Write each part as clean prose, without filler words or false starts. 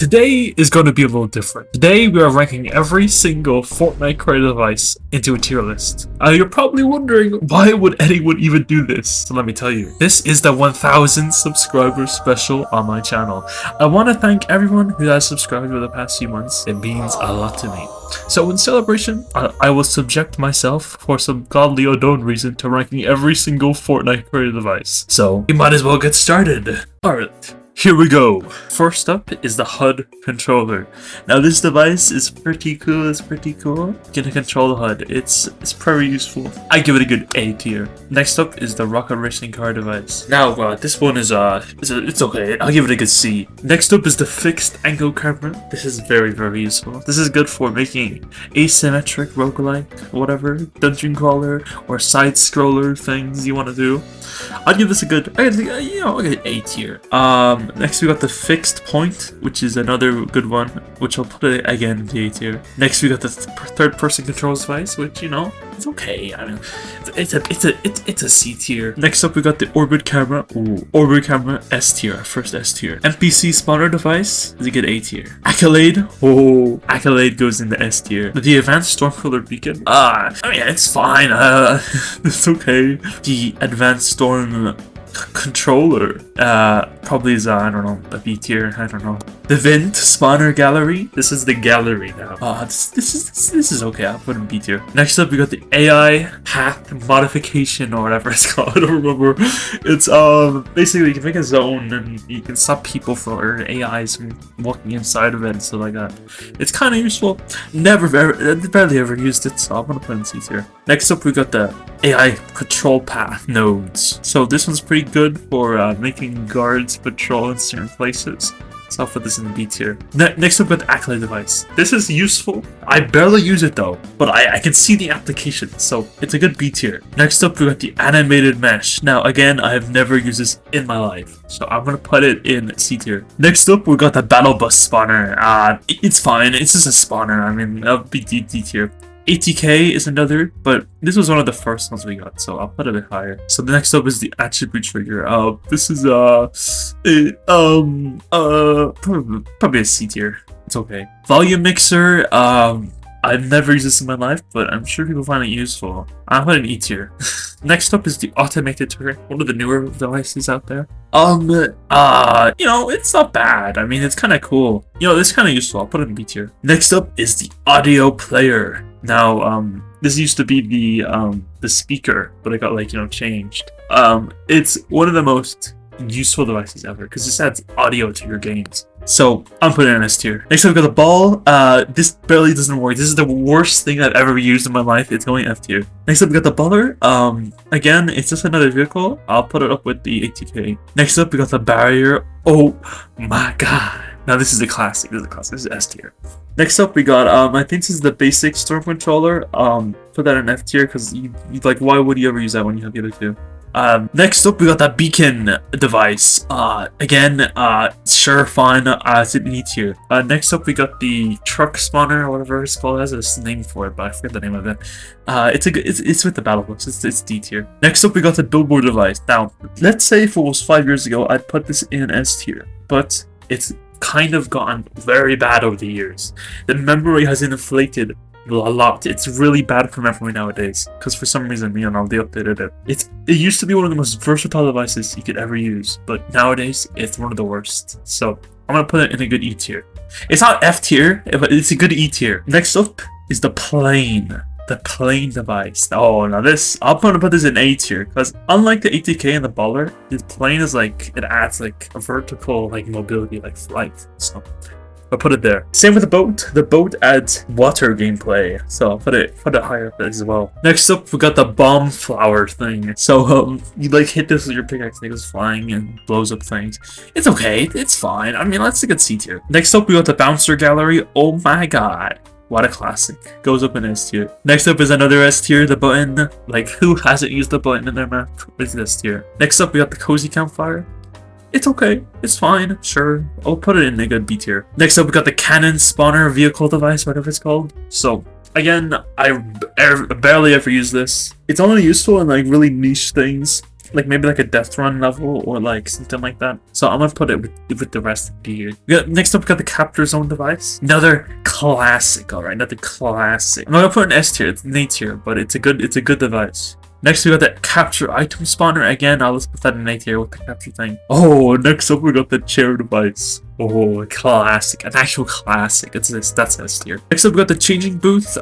Today is going to be a little different. Today we are ranking every single Fortnite created device into a tier list. You're probably wondering, why would anyone even do this? So let me tell you, this is the 1000 subscribers special on my channel. I want to thank everyone who has subscribed over the past few months. It means a lot to me. So in celebration, I will subject myself for some godly unknown reason to ranking every single Fortnite created device. So we might as well get started. Alright. Here we go. First up is the HUD controller. Now this device is pretty cool. It's pretty cool. You can control the HUD. It's pretty useful. I give it a good A tier. Next up is the rocket racing car device. Now this one is it's okay. I'll give it a good C. Next up is the fixed angle camera. This is very useful. This is good for making asymmetric roguelike, whatever, dungeon crawler or side scroller things you want to do. I'd give this a good, I'll get A tier. Next we got the fixed point, which is another good one, which I'll put it again in the A tier. Next we got the third person controls device, which it's okay. I mean, it's a C tier. Next up we got the orbit camera. Ooh, orbit camera S tier, first S tier. NPC spawner device is a good A tier. Accolade, oh, accolade goes in the S tier. The advanced stormkiller beacon, I mean it's fine. It's okay. The advanced storm controller probably is I don't know, a B tier. I don't know. The vent spawner gallery, this is the gallery now. This is okay. I'll put it in B tier. Next up we got the AI path modification or whatever it's called. I don't remember. It's basically you can make a zone and you can stop people from AIs from walking inside of it and stuff like that. It's kind of useful. Barely ever used it, so I'm gonna put it in C tier. Next up we got the AI patrol path nodes. So this one's pretty good for making guards patrol in certain places. So I'll put this in the B tier. Next up, with the accolade device. This is useful. I barely use it though, but I can see the application, so it's a good B tier. Next up, we got the animated mesh. Now again, I have never used this in my life, so I'm gonna put it in C tier. Next up, we got the battle bus spawner. It's fine. It's just a spawner. I mean, that'll be D tier. ATK is another, but this was one of the first ones we got, so I'll put it a bit higher. So the next up is the attribute trigger. This is probably a C tier. It's okay. Volume mixer. I've never used this in my life, but I'm sure people find it useful. I'll put it in E tier. Next up is the automated turret, one of the newer devices out there. It's not bad. I mean, it's kind of cool. It's kind of useful. I'll put it in B tier. Next up is the audio player. Now, this used to be the speaker, but it got changed. It's one of the most useful devices ever because this adds audio to your games. So I'm putting it in S tier. Next up we got the ball. This barely doesn't work. This is the worst thing I've ever used in my life. It's going F tier. Next up we got the baller. Again, it's just another vehicle. I'll put it up with the ATK. Next up we got the barrier. Oh my god. Now this is a classic. This is S tier. Next up we got I think this is the basic storm controller. Put that in F tier because you why would you ever use that when you have the other two? Next up we got that beacon device. Again, sure, fine. It's in E tier. Next up we got the truck spawner or whatever it's called. It has a name for it, but I forget the name of it. It's with the battle bus. It's D tier. Next up we got the billboard device. Now, let's say if it was 5 years ago, I'd put this in S tier, but it's kind of gotten very bad over the years. The memory has inflated a lot. It's really bad for memory nowadays because for some reason they updated it. It used to be one of the most versatile devices you could ever use, but nowadays it's one of the worst. So I'm gonna put it in a good E tier. It's not F tier, but it's a good E tier. Next up is the plane. The plane device. Oh, now this, I'm gonna put this in A tier because unlike the ATK and the baller, the plane is it adds a vertical mobility, flight. So I'll put it there. Same with the boat. The boat adds water gameplay, so I'll put it higher up as well. Next up, we got the bomb flower thing. So you hit this with your pickaxe and it goes flying and blows up things. It's okay. It's fine. I mean, that's a good C tier. Next up, we got the bouncer gallery. Oh my god. What a classic. Goes up in S tier. Next up is another S tier, the button. Who hasn't used the button in their map? It's S tier. Next up, we got the cozy campfire. It's okay. It's fine. Sure. I'll put it in a good B tier. Next up, we got the cannon spawner vehicle device, whatever it's called. So, again, I barely ever use this. It's only useful in really niche things. like maybe like a death run level or like something like that. So I'm gonna put it with the rest of the year. Next up, we got the capture zone device. Another classic. All right, another classic. I'm not gonna put an S tier. It's an A tier, but it's a good device. Next, we got the capture item spawner. Again, let's put that in A tier with the capture thing. Oh, next up, we got the chair device. Oh, a classic. An actual classic. That's S tier. Next up, we got the changing booth.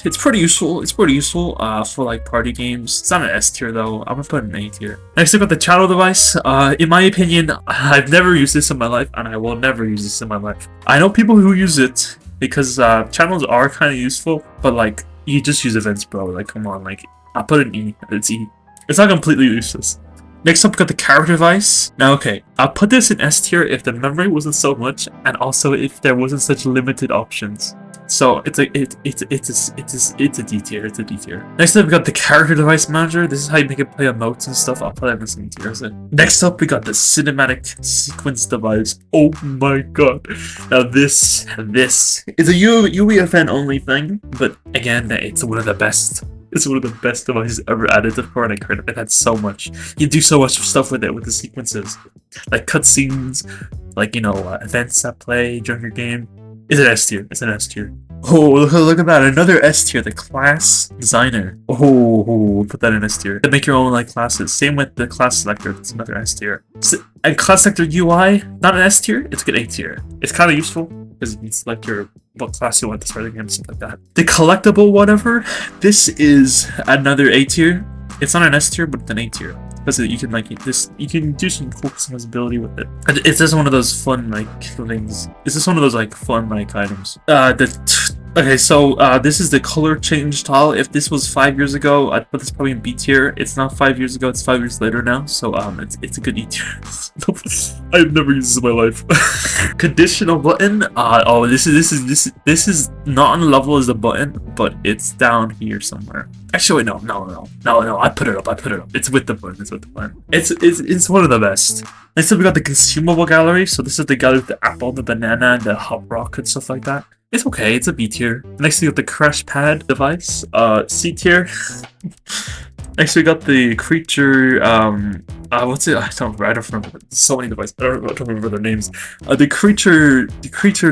It's pretty useful. It's pretty useful for like party games. It's not an S tier though. I'm gonna put it in A tier. Next, we got the channel device. In my opinion, I've never used this in my life, and I will never use this in my life. I know people who use it because channels are kind of useful, but like you just use events, bro. Like, come on, like. I'll put it in E. It's E. It's not completely useless. Next up, we got the character device. Now, okay, I'll put this in S tier if the memory wasn't so much, and also if there wasn't such limited options. So it's a D tier. It's a D tier. Next up, we got the character device manager. This is how you make it play emotes and stuff. I'll put it in the same tier as it. Next up, we got the cinematic sequence device. Oh my god! Now this is a UEFN only thing, but again, it's one of the best. It's one of the best devices ever added to Fortnite credit. It had so much. You do so much stuff with it, with the sequences. Like cutscenes, like, you know, events that play during your game. It's an S tier. It's an S tier. Oh, look at that. Another S tier, the class designer. Oh, put that in S tier. To make your own like classes. Same with the class selector. It's another S tier. And class selector UI, not an S tier. It's a good A tier. It's kind of useful because you can select what class you want to start the game, stuff like that. The collectible whatever, this is another A tier. It's not an S tier, but it's an A tier. Because you can like this, you can do some cool customizability with it. It's just one of those fun like things. It's just one of those like fun like items. Okay, so this is the color change tile. If this was 5 years ago, I'd put this probably in B tier. It's not 5 years ago, it's 5 years later now. So it's a good E tier. I've never used this in my life. Conditional button. Oh, this is not on the level as the button, but it's down here somewhere. Actually, wait, no. I put it up. It's with the button. It's one of the best. Next up, we got the consumable gallery. So this is the gallery with the apple, the banana, and the hot rock and stuff like that. It's okay, it's a B tier. Next we got the crash pad device, C tier. Next we got the creature, what's it? I don't remember. So many devices. I don't remember their names. The creature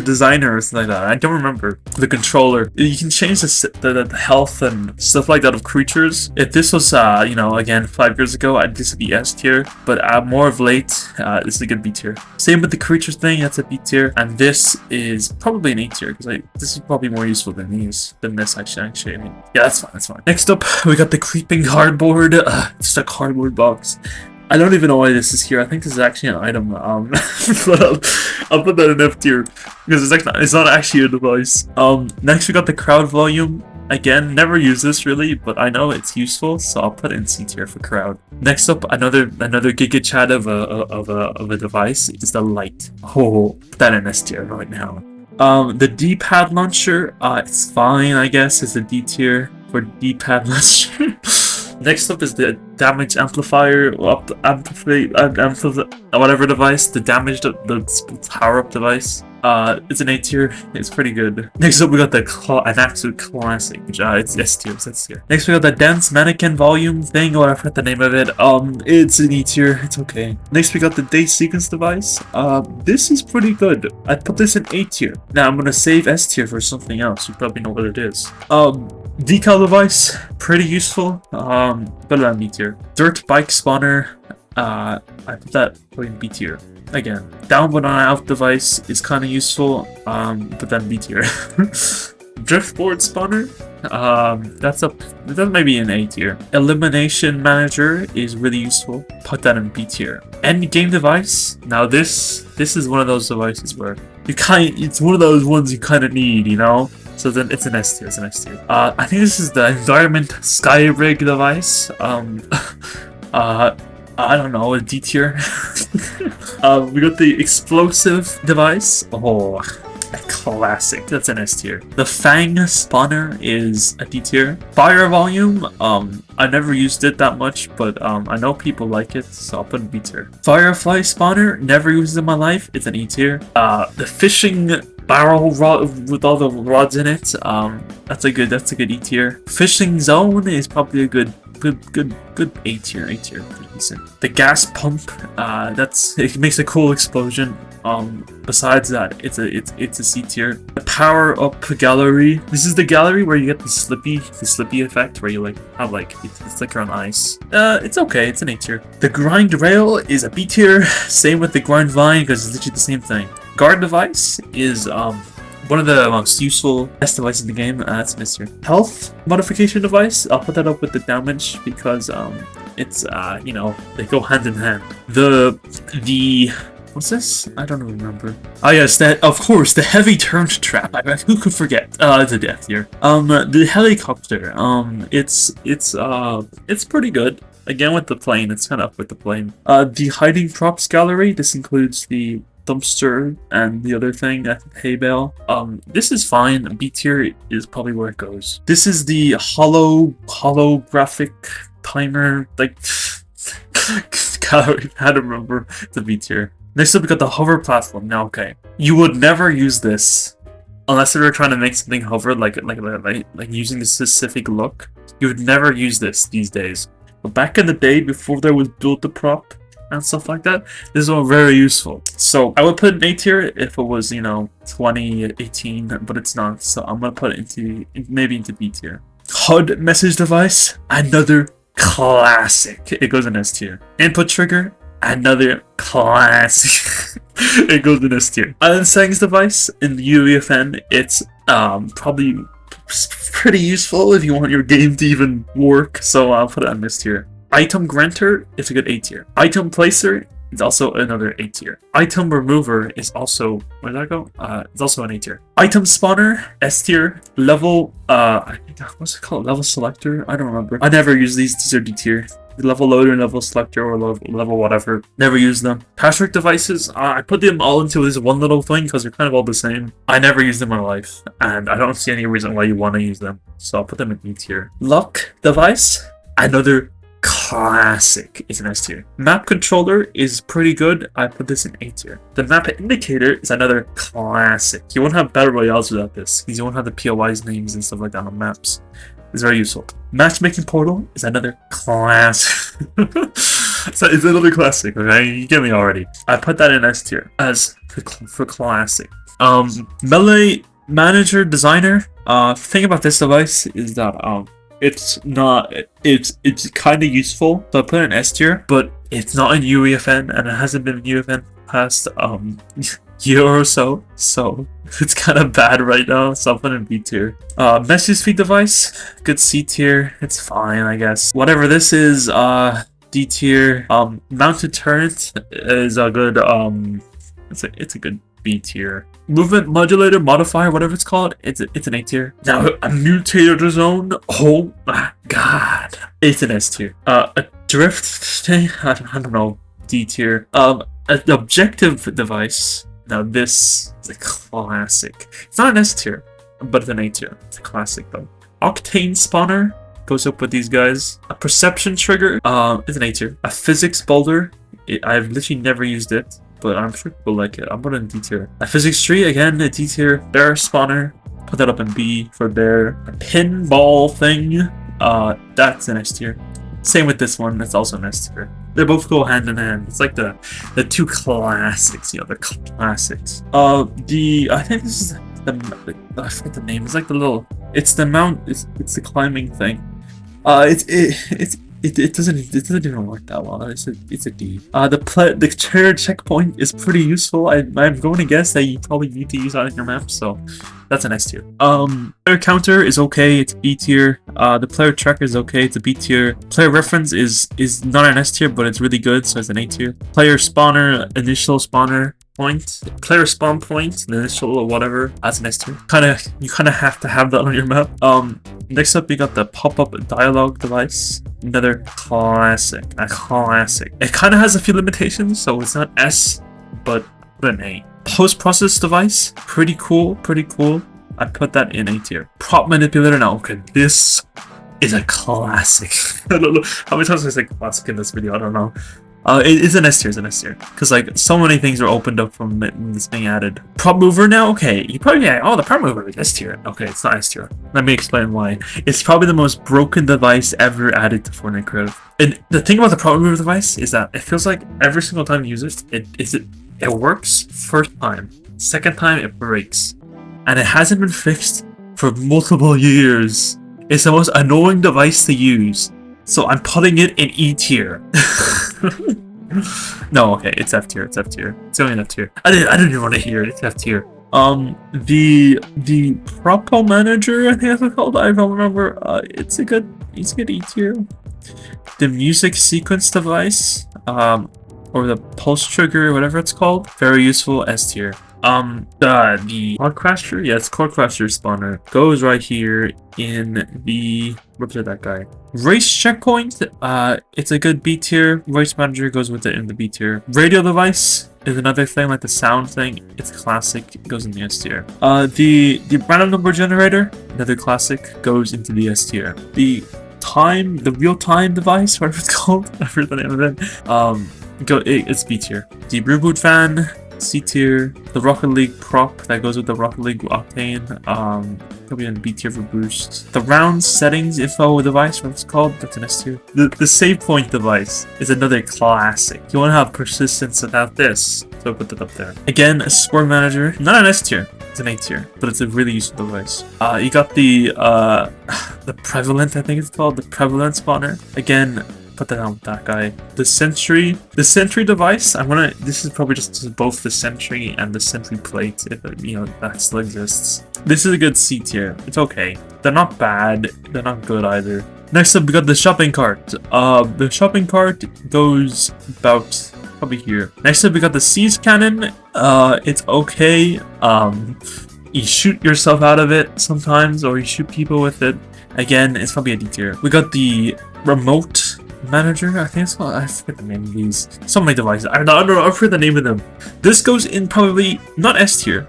designer or something like that. I don't remember. The controller. You can change the health and stuff like that of creatures. If this was, you know, again 5 years ago, this would be S tier. But more of late, this is a good B tier. Same with the creature thing. That's a B tier. And this is probably an A tier because this is probably more useful than this actually. I mean, yeah, that's fine. Next up, we got the creeping cardboard. Just a cardboard box. I don't even know why this is here. I think this is actually an item. But I'll put that in F tier because it's not actually a device. Next we got the crowd volume. Again, never use this really, but I know it's useful, so I'll put it in C tier for crowd. Next up, another Giga Chat of a device is the light. Oh, put that in S tier right now. The D-pad launcher. It's fine, I guess. It's a D tier for D-pad launcher. Next up is the damage amplifier, whatever device, the damage, the power up device. It's an A tier. It's pretty good. Next up, we got an absolute classic, which it's S tier. Next, we got the dance mannequin volume thing, or I forgot the name of it. It's an E tier. It's okay. Next, we got the day sequence device. This is pretty good. I'd put this in A tier. Now I'm gonna save S tier for something else. You probably know what it is. Decal device, pretty useful. Put it on B tier. Dirt bike spawner. I put that in B tier. Again, down but on out device is kind of useful, but then B tier. Driftboard spawner, that might be an A tier. Elimination manager is really useful. Put that in B tier. End game device. Now this is one of those devices where it's one of those ones you kind of need, you know. So then it's an S tier. I think this is the environment sky rig device. I don't know, a D tier. We got the explosive device. Oh, a classic. That's an S tier. The Fang spawner is a D tier. Fire volume. I never used it that much, but I know people like it, so I'll put in B tier. Firefly spawner. Never used it in my life. It's an E tier. The fishing barrel rod with all the rods in it. That's a good E tier. Fishing zone is probably a good good A tier, pretty decent. The gas pump, it makes a cool explosion. Besides that, it's a C tier. The power up gallery. This is the gallery where you get the slippy effect, where you like have like it's like you're on ice. It's okay. It's an A tier. The grind rail is a B tier. Same with the grind vine because it's literally the same thing. Guard device is one of the most useful best devices in the game. That's an S tier. Health modification device. I'll put that up with the damage because it's you know, they go hand in hand. The what's this? I don't remember. Oh yes, of course, the heavy turned trap. Who could forget? It's a death here. The helicopter. It's pretty good. Again with the plane, it's kind of up with the plane. The hiding props gallery. This includes the dumpster and the other thing, hay bale. This is fine. B tier is probably where it goes. This is the holographic timer, like gallery. I had to remember the B tier. Next up, we got the hover platform. Now, okay, you would never use this unless they were trying to make something hover, like using the specific look. You would never use this these days. But back in the day, before there was build the prop and stuff like that, this is all very useful. So I would put an A tier if it was, you know, 2018, but it's not. So I'm gonna put it maybe into B tier. HUD message device, another classic. It goes in S tier. Input trigger. Another classic. It goes in S tier. Island settings device in the UEFN. It's probably pretty useful if you want your game to even work. So I'll put it on S tier. Item granter is a good A tier. Item placer is also another A tier. Item remover is also, where did that go? It's also an A tier. Item spawner, S tier. Level what's it called? Level selector? I don't remember. I never use these. These are D tier. Level loader, level selector, or level whatever. Never use them. Password devices, I put them all into this one little thing because they're kind of all the same. I never use them in my life, and I don't see any reason why you want to use them. So I'll put them in E tier. Lock device, another classic, is an S tier. Map controller is pretty good. I put this in A tier. The map indicator is another classic. You won't have battle royales without this because you won't have the POI's names and stuff like that on maps. It's very useful. Matchmaking portal is another class. So it's another classic, okay? You get me already. I put that in S tier as for classic. Melee manager designer. Thing about this device is that it's kind of useful. So I put it in S tier, but it's not in UEFN, and it hasn't been in UEFN past year or so it's kind of bad right now, so I'll put it in B tier. Message feed device, good C tier. It's fine, I guess. Whatever this is, D tier. Mounted turret is a good it's a good B tier. Movement modulator modifier, whatever it's called, it's an A tier. Now a mutator zone, oh my god, it's an S tier. A drift thing, I don't know, D tier. An objective device. Now this is a classic. It's not an S tier, but it's an A tier. It's a classic though. Octane spawner goes up with these guys. A perception trigger is an A tier. A physics boulder, I've literally never used it, but I'm sure people like it. I'm putting it in D tier. A physics tree, again, a D tier. Bear spawner, put that up in B for bear. A pinball thing, that's an S tier. Same with this one, that's also an S tier. They both go hand in hand. It's like the two classics, you know, the classics. I think this is I forget the name. It's like the little. It's the mount. It's the climbing thing. It doesn't even work that well. It's a D. The chair checkpoint is pretty useful. I'm going to guess that you probably need to use that in your map, so that's an S tier. Player counter is okay, it's B tier. The player tracker is okay, it's a B tier. Player reference is not an S tier, but it's really good, so it's an A tier. Player spawner, initial spawner point, player spawn point, the initial or whatever, as an S tier. You kind of have to have that on your map. Next up, we got the pop-up dialogue device. Another classic, a classic. It kind of has a few limitations, so it's not S, but an A. Post-process device, pretty cool. I put that in A tier. Prop manipulator, now okay, this is a classic. I don't know how many times I say classic in this video, I don't know. It is an S tier, it's an S tier. Because, like, so many things are opened up from it when this being added. Prop mover now? Okay, you probably, yeah, oh, the prop mover is S tier. Okay, it's not S tier. Let me explain why. It's probably the most broken device ever added to Fortnite Creative. And the thing about the prop mover device is that it feels like every single time you use it, it works first time. Second time, it breaks. And it hasn't been fixed for multiple years. It's the most annoying device to use. So I'm putting it in E tier. No, okay, it's F tier. It's F tier. It's only an F tier. I didn't even want to hear it. It's F tier. The Propo Manager, I think that's what it's called. I don't remember. It's a good E tier. The music sequence device, or the pulse trigger, whatever it's called, very useful. S tier. The Core Crasher, yeah, it's Core Crasher spawner goes right here in the, what's that guy? Race checkpoint, it's a good B tier. Race manager goes with it in the B tier. Radio device is another thing, like the sound thing. It's classic, it goes in the S tier. The random number generator, another classic, goes into the S tier. The real-time device, whatever it's called, I forget the name of it. It's B tier. The reboot fan, C tier. The Rocket League prop that goes with the Rocket League Octane, probably in B tier for boost. The round settings info device, what it's called, that's an S tier. The save point device is another classic. You want to have persistence without this, so I put that up there. Again, a sport manager, not an S tier, it's an A tier, but it's a really useful device. You got the prevalent, I think it's called, the prevalent spawner. Again, put that on with that guy. The sentry device, this is probably just both the sentry and the sentry plate, if it, that still exists. This is a good C tier. It's okay. They're not bad, they're not good either. Next up, we got the shopping cart. The shopping cart goes about probably here. Next up, we got the siege cannon. It's okay. You shoot yourself out of it sometimes, or you shoot people with it. Again, it's probably a D tier. We got the remote manager, I think it's called. I forget the name of these. So many devices. I don't know. I forget the name of them. This goes in probably not S tier,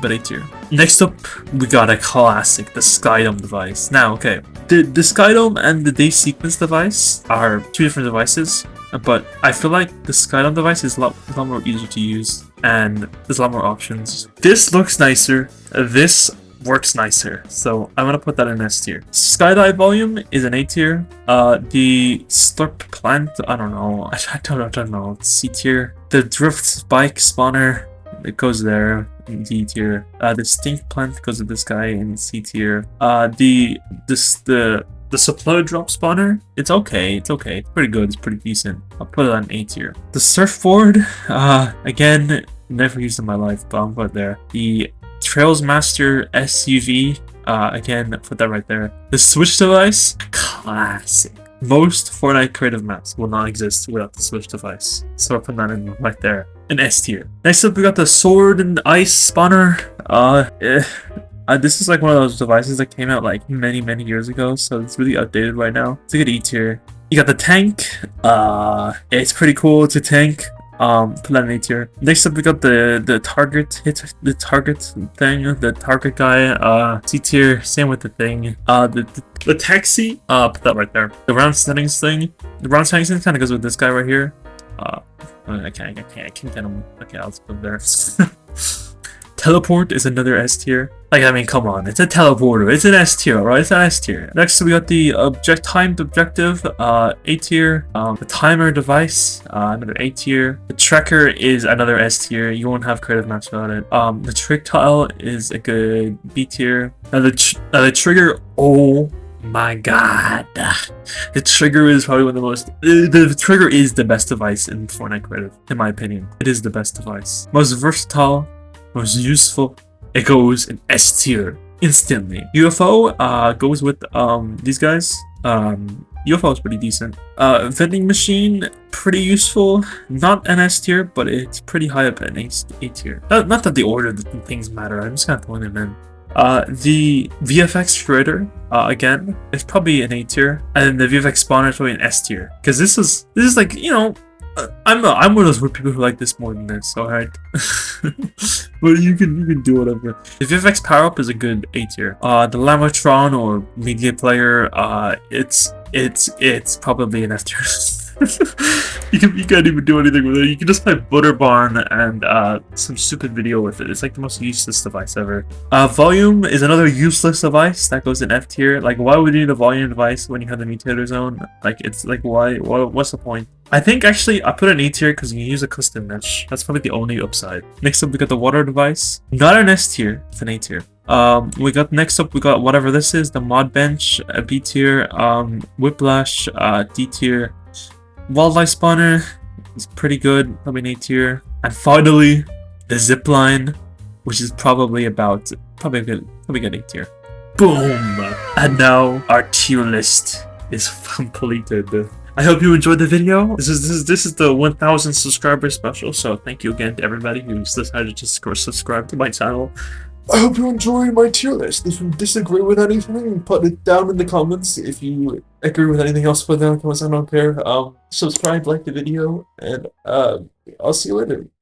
but A tier. Next up, we got a classic, the Skydome device. Now, okay, the Skydome and the Day Sequence device are two different devices, but I feel like the Skydome device is a lot more easier to use, and there's a lot more options. This looks nicer. This works nicer, so I'm gonna put that in S tier. Skydive volume is an A tier. The slurp plant, I don't know. I don't know. It's C tier. The drift spike spawner, it goes there in D tier. The stink plant goes with this guy in C tier. The supply drop spawner, it's okay. It's pretty good. It's pretty decent. I'll put it on A tier. The surfboard, again, never used in my life, but I'll put it there. The Trails Master SUV, again, put that right there. The Switch device, classic. Most Fortnite creative maps will not exist without the Switch device, so I'll put that in right there, in S tier. Next up, we got the Sword and Ice spawner. This is like one of those devices that came out like many years ago, so it's really outdated right now. It's a good E tier. You got the tank. It's pretty cool. It's a tank. Put that in A tier. Next up, we got the target guy. C tier. Same with the thing. The taxi. Put that right there. The round settings thing. The round settings thing kind of goes with this guy right here. I can't get him. Okay, I'll just put him there. Teleport is another S tier. Like, I mean, come on, it's a teleporter. It's an S tier, right? It's an S tier. Next, we got the timed objective, A tier. The timer device, another A tier. The tracker is another S tier. You won't have creative maps without it. The trick tile is a good B tier. Now the trigger, oh my god, the trigger is probably one of the most. The trigger is the best device in Fortnite Creative, in my opinion. It is the best device, most versatile, most useful. It goes in S tier instantly. UFO goes with these guys. UFO is pretty decent. Vending machine, pretty useful. Not an S tier, but it's pretty high up in A tier. Not that the order of the things matter. I'm just kind of throwing them in. The VFX shredder, again, it's probably an A tier, and the VFX spawner is probably an S tier. Because this is like, I'm one of those people who like this more than this, alright? But you can do whatever. The VFX power up is a good A tier. The Lamatron or media player, it's probably an F tier. You can't even do anything with it. You can just play Butter Barn and some stupid video with it. It's like the most useless device ever. Volume is another useless device that goes in F tier. Like, why would you need a volume device when you have the mutator zone? Like, it's like, what's the point? I think actually I put an A tier because you can use a custom mesh. That's probably the only upside. Next up we got the water device. Not an S tier, it's an A tier. Next up we got whatever this is, the mod bench, a B tier, whiplash, D tier. Wildlife spawner is pretty good, probably an A tier. And finally, the zip line, which is probably a good A tier. Boom! And now our tier list is completed. I hope you enjoyed the video. This is the 1,000 subscriber special, so thank you again to everybody who's decided to subscribe to my channel. I hope you enjoyed my tier list. If you disagree with anything, put it down in the comments. If you agree with anything else, put it down in the comments. I don't care. Subscribe, like the video, and I'll see you later.